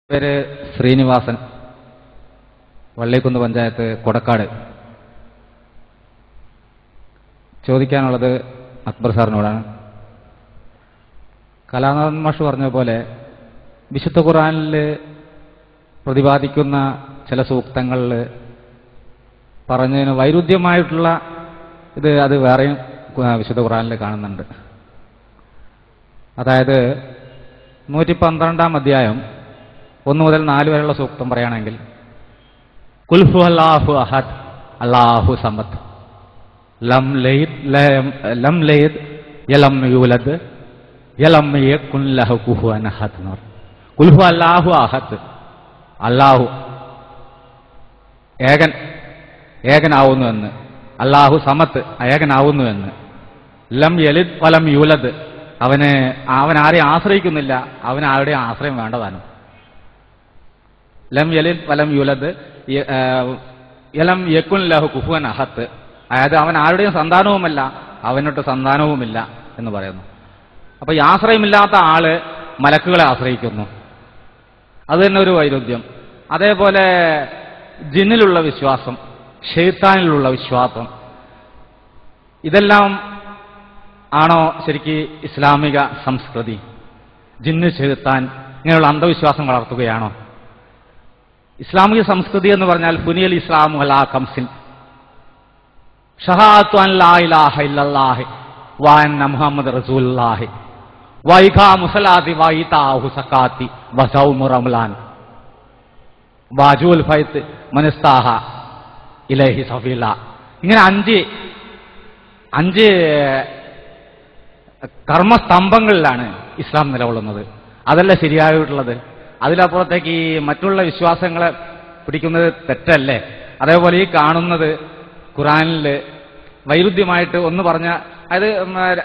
പേര് ശ്രീനിവാസൻ, വള്ളിക്കുന്ന് പഞ്ചായത്ത് കൊടക്കാട്. ചോദിക്കാനുള്ളത് അക്ബർ സാറിനോടാണ്. കലാനാഥൻ മാഷ് പറഞ്ഞ പോലെ വിശുദ്ധ ഖുർആനിൽ പ്രതിപാദിക്കുന്ന ചില സൂക്തങ്ങളിൽ പറഞ്ഞതിന് വൈരുദ്ധ്യമായിട്ടുള്ള അത് വേറെയും വിശുദ്ധ ഖുർആനിൽ കാണുന്നുണ്ട്. അതായത് 112-ാം അധ്യായം 1 മുതൽ 4 വരെയുള്ള സൂക്തം പറയുകയാണെങ്കിൽ, ഖുൽ ഹുവല്ലാഹു അഹദ് അല്ലാഹു സമദ് ലം യലിദ് വലം യൂലദ് വലം യകുൻ ലഹു കുഫുവൻ അഹദ് എന്ന് പറഞ്ഞു. ഖുൽ ഹുവല്ലാഹു അഹദ്, അല്ലാഹു ഏകനാവുന്നുവെന്ന്, അല്ലാഹു സമത്ത് ഏകനാവുന്നുവെന്ന്, ലം യലിദ് വലം യൂലദ് അവൻ ആരെയും ആശ്രയിക്കുന്നില്ല, അവന് ആരുടെയും ആശ്രയം വേണ്ടതാനും. ലം യലിദ് വലം യൂലദ് യലം യകുൻ ലഹു കുഫുവൻ അഹദ്, അതായത് അവൻ ആരുടെയും സന്താനവുമല്ല, അവനൊട്ട് സന്താനവുമില്ല എന്ന് പറയുന്നു. അപ്പൊ ഈ ആശ്രയമില്ലാത്ത ആള് മലക്കുകളെ ആശ്രയിക്കുന്നു, അത് തന്നെ ഒരു വൈരുദ്ധ്യം. അതേപോലെ ജിന്നിലുള്ള വിശ്വാസം, ശൈത്താനിലുള്ള വിശ്വാസം, ഇതെല്ലാം ആണോ ശരിക്ക് ഇസ്ലാമിക സംസ്കൃതി? ജിന്ന്, ശൈത്താൻ ഇങ്ങനെയുള്ള അന്ധവിശ്വാസം വളർത്തുകയാണോ? ഇസ്ലാമിക സംസ്കൃതി എന്ന് പറഞ്ഞാൽ ബുനിയൽ ഇസ്ലാമു അലാ ഖംസിൻ ഷഹാദത്തു അൻ ലാ ഇലാഹ ഇല്ലല്ലാഹ് വ അന്ന മുഹമ്മദ് റസൂലുള്ളാഹി വ ഇഖാമുസ് സ്വലാത്തി വ ഈതാഉ സകാത്തി വ സൗമു റമളാൻ വാജുൽ ഫൈത്ത് മനസ്താഹ ഇലൈഹി സഫീല. ഇങ്ങനെ അഞ്ച് കർമ്മസ്തംഭങ്ങളിലാണ് ഇസ്ലാം നിലകൊള്ളുന്നത്. അതല്ല ശരിയായിട്ടുള്ളത്. അതിലപ്പുറത്തേക്ക് ഈ മറ്റുള്ള വിശ്വാസങ്ങളെ പിടിക്കുന്നത് തെറ്റല്ലേ? അതേപോലെ ഈ കാണുന്നത് ഖുറാനിൽ വൈരുദ്ധ്യമായിട്ട് ഒന്ന് പറഞ്ഞ, അതായത്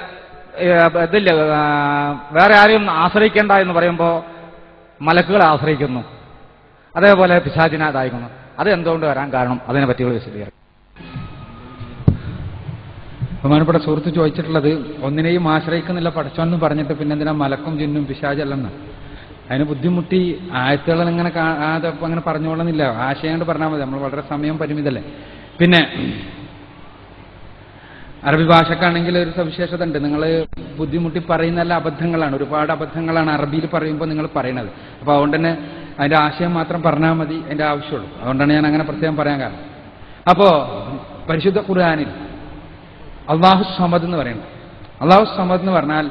ഇതില്ല, വേറെ ആരെയും ആശ്രയിക്കേണ്ട എന്ന് പറയുമ്പോൾ മലക്കുകളെ ആശ്രയിക്കുന്നു, അതേപോലെ പിശാചിനെ അതായിക്കുന്നു. അത് എന്തുകൊണ്ട് വരാൻ കാരണം? അതിനെ പറ്റിയുള്ള വിശദീകരണം. ബഹുമാനപ്പെട്ട സുഹൃത്ത് ചോദിച്ചിട്ടുള്ളത്, ഒന്നിനെയും ആശ്രയിക്കുന്നില്ല പടച്ചോൻ എന്ന് പറഞ്ഞിട്ട് പിന്നെ എന്തിനാ മലക്കും ജിന്നും പിശാചല്ലെന്ന്? അതിന് ബുദ്ധിമുട്ടി ആയത്തുകൾ ഇങ്ങനെ അങ്ങനെ പറഞ്ഞോളുന്നില്ല, ആശയം കൊണ്ട് പറഞ്ഞാൽ മതി. നമ്മൾ വളരെ സമയം പരിമിതല്ലേ. പിന്നെ അറബി ഭാഷക്കാണെങ്കിൽ ഒരു സവിശേഷത ഉണ്ട്, നിങ്ങൾ ബുദ്ധിമുട്ടി പറയുന്നല്ല അബദ്ധങ്ങളാണ്, ഒരുപാട് അബദ്ധങ്ങളാണ് അറബിയിൽ പറയുമ്പോൾ നിങ്ങൾ പറയുന്നത്. അപ്പോൾ അതുകൊണ്ട് തന്നെ അതിന്റെ ആശയം മാത്രം പറഞ്ഞാൽ മതി, അതിന്റെ ആവശ്യമുള്ളൂ. അതുകൊണ്ടാണ് ഞാൻ അങ്ങനെ പ്രത്യേകം പറയാൻ കാരണം. അപ്പോൾ പരിശുദ്ധ ഖുർആനിൽ അള്ളാഹു സമദ് എന്ന് പറയുന്നത്, അള്ളാഹു സമദ് എന്ന് പറഞ്ഞാൽ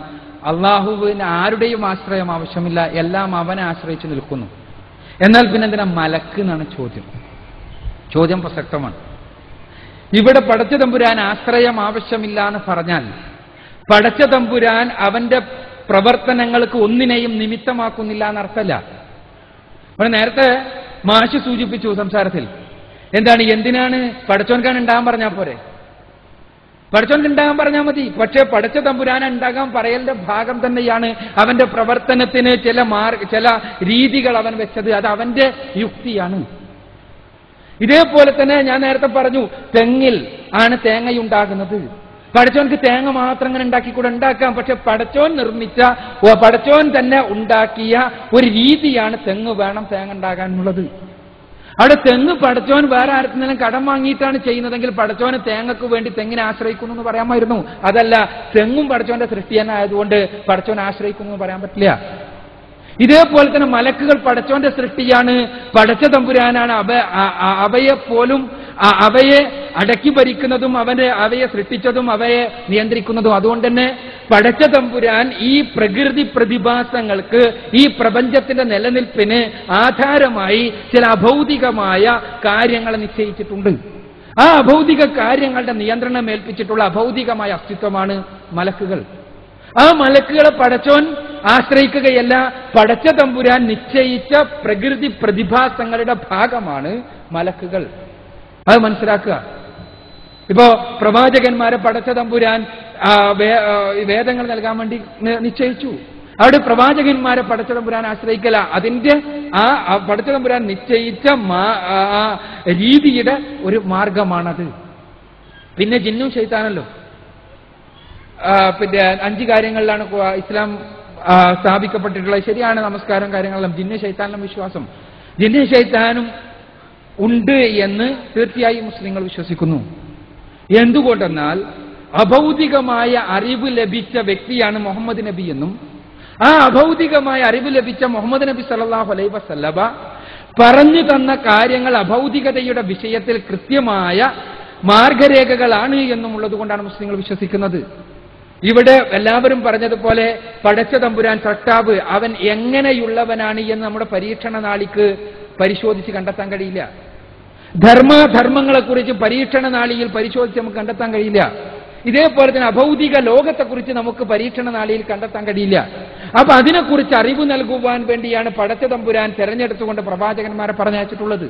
അള്ളാഹുവിന് ആരുടെയും ആശ്രയം ആവശ്യമില്ല, എല്ലാം അവനെ ആശ്രയിച്ച് നിൽക്കുന്നു. എന്നാൽ പിന്നെ എന്തിനാ മലക്ക് എന്നാണ് ചോദ്യം പ്രസക്തമാണ്. ഇവിടെ പടച്ച തമ്പുരാൻ ആശ്രയം ആവശ്യമില്ല എന്ന് പറഞ്ഞാൽ പടച്ച തമ്പുരാൻ അവന്റെ പ്രവർത്തനങ്ങൾക്ക് ഒന്നിനെയും നിമിത്തമാക്കുന്നില്ല എന്നർത്ഥമല്ല. അവിടെ നേരത്തെ മാഷ് സൂചിപ്പിച്ചു സംസാരത്തിൽ, എന്തിനാണ് പടച്ചോൻകാൻ ഉണ്ടാകാൻ പറഞ്ഞാൽ പോരെ? പടച്ചോൻ ഉണ്ടാകാൻ പറഞ്ഞാൽ മതി. പക്ഷേ പടച്ച തമ്പുരാൻ ഉണ്ടാകാൻ പറയലിന്റെ ഭാഗം തന്നെയാണ് അവന്റെ പ്രവർത്തനത്തിന് ചില രീതികൾ അവൻ വെച്ചത്. അത് അവന്റെ യുക്തിയാണ്. ഇതേപോലെ തന്നെ ഞാൻ നേരത്തെ പറഞ്ഞു, തെങ്ങിൽ ആണ് തേങ്ങയുണ്ടാകുന്നത്. പടച്ചോൻക്ക് തേങ്ങ മാത്രം അങ്ങനെ ഉണ്ടാക്കാം. പക്ഷെ പടച്ചോൻ തന്നെ ഉണ്ടാക്കിയ ഒരു രീതിയാണ് തെങ്ങ് വേണം തേങ്ങ ഉണ്ടാകാനുള്ളത്. അവിടെ തെങ്ങ് പടച്ചോൻ വേറെ ആർക്കെങ്കിലും കടം വാങ്ങിയിട്ടാണ് ചെയ്യുന്നതെങ്കിൽ പടച്ചോന് തേങ്ങക്ക് വേണ്ടി തെങ്ങിനെ ആശ്രയിക്കുന്നു എന്ന് പറയാമായിരുന്നു. അതല്ല, തെങ്ങും പടച്ചോന്റെ സൃഷ്ടി തന്നെ ആയതുകൊണ്ട് പടച്ചോൻ ആശ്രയിക്കുന്നു എന്ന് പറയാൻ പറ്റില്ല. ഇതേപോലെ തന്നെ മലക്കുകൾ പടച്ചോന്റെ സൃഷ്ടിയാണ്, പടച്ച തമ്പുരാനാണ് അവയെ അടക്കി ഭരിക്കുന്നതും അവയെ സൃഷ്ടിച്ചതും അവയെ നിയന്ത്രിക്കുന്നതും. അതുകൊണ്ട് തന്നെ പടച്ച തമ്പുരാൻ ഈ പ്രകൃതി പ്രതിഭാസങ്ങൾക്ക്, ഈ പ്രപഞ്ചത്തിന്റെ നിലനിൽപ്പിന് ആധാരമായി ചില അഭൗതികമായ കാര്യങ്ങൾ നിശ്ചയിച്ചിട്ടുണ്ട്. ആ അഭൗതിക കാര്യങ്ങളുടെ നിയന്ത്രണം ഏൽപ്പിച്ചിട്ടുള്ള അഭൗതികമായ അസ്തിത്വമാണ് മലക്കുകൾ. ആ മലക്കുകളെ പടച്ചോൻ ആശ്രയിക്കുകയല്ല, പടച്ച തമ്പുരാൻ നിശ്ചയിച്ച പ്രകൃതി പ്രതിഭാസങ്ങളുടെ ഭാഗമാണ് മലക്കുകൾ. അത് മനസ്സിലാക്കുക. ഇപ്പോ പ്രവാചകന്മാരെ പടച്ച തമ്പുരാൻ വേദങ്ങൾ നൽകാൻ വേണ്ടി നിശ്ചയിച്ചു. അവിടെ പ്രവാചകന്മാരെ പടച്ച തമ്പുരാൻ ആശ്രയിക്കല, അതിന്റെ ആ പടച്ച തമ്പുരാൻ നിശ്ചയിച്ച രീതിയുടെ ഒരു മാർഗമാണത്. പിന്നെ ജിന്നും ശൈത്താനല്ലോ. പിന്നെ 5 കാര്യങ്ങളിലാണ് ഇസ്ലാം സ്ഥാപിക്കപ്പെട്ടിട്ടുള്ളത് ശരിയാണ്. നമസ്കാരം കാര്യങ്ങളെല്ലാം ജിന്ന് ശൈത്താനെല്ലാം വിശ്വാസം, ജിന്ന് ശൈത്താനും ഉണ്ട് എന്ന് തീർച്ചയായും മുസ്ലിങ്ങൾ വിശ്വസിക്കുന്നു. എന്തുകൊണ്ടെന്നാൽ അഭൗതികമായ അറിവ് ലഭിച്ച വ്യക്തിയാണ് മുഹമ്മദ് നബി എന്നും ആ അഭൗതികമായ അറിവ് ലഭിച്ച മുഹമ്മദ് നബി സല്ലല്ലാഹു അലൈഹി വസല്ലമ പറഞ്ഞു തന്ന കാര്യങ്ങൾ അഭൗതികതയുടെ വിഷയത്തിൽ കൃത്യമായ മാർഗരേഖകളാണ് എന്നുമുള്ളത് കൊണ്ടാണ് മുസ്ലിങ്ങൾ വിശ്വസിക്കുന്നത്. ഇവിടെ എല്ലാവരും പറഞ്ഞതുപോലെ പടച്ച തമ്പുരാൻ സൃഷ്ടാവ് അവൻ എങ്ങനെയുള്ളവനാണ് എന്ന് നമ്മുടെ പരീക്ഷണ നാളിക്ക് പരിശോധിച്ച് കണ്ടെത്താൻ കഴിയില്ല. ധർമ്മങ്ങളെക്കുറിച്ച് പരീക്ഷണ നാളിയിൽ പരിശോധിച്ച് നമുക്ക് കണ്ടെത്താൻ കഴിയില്ല. ഇതേപോലെ തന്നെ അഭൗതിക ലോകത്തെക്കുറിച്ച് നമുക്ക് പരീക്ഷണ നാളിയിൽ കണ്ടെത്താൻ കഴിയില്ല. അപ്പൊ അതിനെക്കുറിച്ച് അറിവ് നൽകുവാൻ വേണ്ടിയാണ് പടച്ച തമ്പുരാൻ തെരഞ്ഞെടുത്തുകൊണ്ട് പ്രവാചകന്മാരെ പറഞ്ഞയച്ചിട്ടുള്ളത്.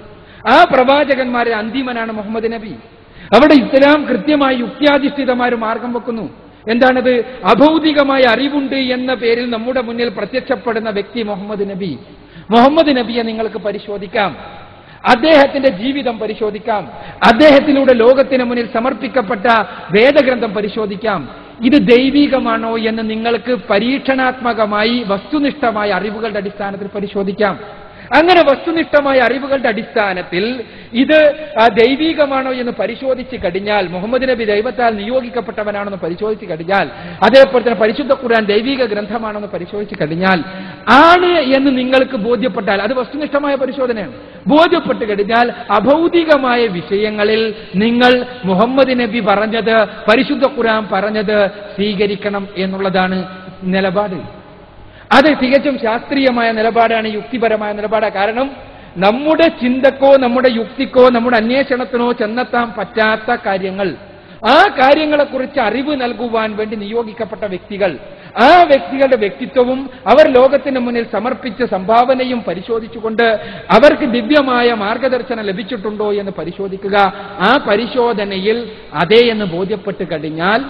ആ പ്രവാചകന്മാരെ അന്തിമനാണ് മുഹമ്മദ് നബി. അവിടെ ഇസ്ലാം കൃത്യമായി യുക്തിയാധിഷ്ഠിതമായ ഒരു മാർഗം വെക്കുന്നു. എന്താണത്? അഭൗതികമായ അറിവുണ്ട് എന്ന പേരിൽ നമ്മുടെ മുന്നിൽ പ്രത്യക്ഷപ്പെടുന്ന വ്യക്തി മുഹമ്മദ് നബി. മുഹമ്മദ് നബിയെ നിങ്ങൾക്ക് പരിശോധിക്കാം, അദ്ദേഹത്തിന്റെ ജീവിതം പരിശോധിക്കാം, അദ്ദേഹത്തിലൂടെ ലോകത്തിന് മുന്നിൽ സമർപ്പിക്കപ്പെട്ട വേദഗ്രന്ഥം പരിശോധിക്കാം. ഇത് ദൈവികമാണോ എന്ന് നിങ്ങൾക്ക് പരീക്ഷണാത്മകമായി വസ്തുനിഷ്ഠമായ അറിവുകളുടെ അടിസ്ഥാനത്തിൽ പരിശോധിക്കാം. അങ്ങനെ വസ്തുനിഷ്ഠമായ അറിവുകളുടെ അടിസ്ഥാനത്തിൽ ഇത് ദൈവികമാണോ എന്ന് പരിശോധിച്ച് കഴിഞ്ഞാൽ, മുഹമ്മദ് നബി ദൈവത്താൽ നിയോഗിക്കപ്പെട്ടവനാണെന്ന് പരിശോധിച്ച് കഴിഞ്ഞാൽ, അതേപോലെ തന്നെ പരിശുദ്ധ ഖുർആൻ ദൈവിക ഗ്രന്ഥമാണെന്ന് പരിശോധിച്ച് കഴിഞ്ഞാൽ, ആണ് എന്ന് നിങ്ങൾക്ക് ബോധ്യപ്പെട്ടാൽ, അത് വസ്തുനിഷ്ഠമായ പരിശോധനയാണ്, ബോധ്യപ്പെട്ട് കഴിഞ്ഞാൽ അഭൗതികമായ വിഷയങ്ങളിൽ നിങ്ങൾ മുഹമ്മദ് നബി പറഞ്ഞത്, പരിശുദ്ധ ഖുർആൻ പറഞ്ഞത് സ്വീകരിക്കണം എന്നുള്ളതാണ് നിലപാട്. അത് തികച്ചും ശാസ്ത്രീയമായ നിലപാടാണ്, യുക്തിപരമായ നിലപാടാണ്. കാരണം നമ്മുടെ ചിന്തക്കോ നമ്മുടെ യുക്തിക്കോ നമ്മുടെ അന്വേഷണത്തിനോ ചെന്നെത്താൻ പറ്റാത്ത കാര്യങ്ങൾ, ആ കാര്യങ്ങളെക്കുറിച്ച് അറിവ് നൽകുവാൻ വേണ്ടി നിയോഗിക്കപ്പെട്ട വ്യക്തികൾ, ആ വ്യക്തികളുടെ വ്യക്തിത്വവും അവർ ലോകത്തിന് മുന്നിൽ സമർപ്പിച്ച സംഭാവനയും പരിശോധിച്ചുകൊണ്ട് അവർക്ക് ദിവ്യമായ മാർഗദർശനം ലഭിച്ചിട്ടുണ്ടോ എന്ന് പരിശോധിക്കുക. ആ പരിശോധനയിൽ അതേ എന്ന് ബോധ്യപ്പെട്ട് കഴിഞ്ഞാൽ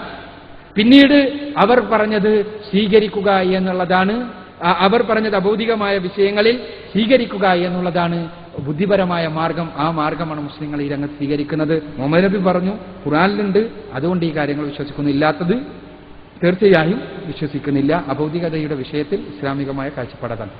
പിന്നീട് അവർ പറഞ്ഞത് സ്വീകരിക്കുക എന്നുള്ളതാണ്. അവർ പറഞ്ഞത് അഭൗതികമായ വിഷയങ്ങളിൽ സ്വീകരിക്കുക എന്നുള്ളതാണ് ബുദ്ധിപരമായ മാർഗം. ആ മാർഗമാണ് മുസ്ലിങ്ങൾ ഈ രംഗത്ത് സ്വീകരിക്കുന്നത്. മുഹമ്മദ് നബി പറഞ്ഞു, ഖുർആനിലുണ്ട്, അതുകൊണ്ട് ഈ കാര്യങ്ങൾ വിശ്വസിക്കുന്നു. ഇല്ലാത്തത് തീർച്ചയായും വിശ്വസിക്കുന്നില്ല. അഭൗതികതയുടെ വിഷയത്തിൽ ഇസ്ലാമികമായ കാഴ്ചപ്പാടാണ്.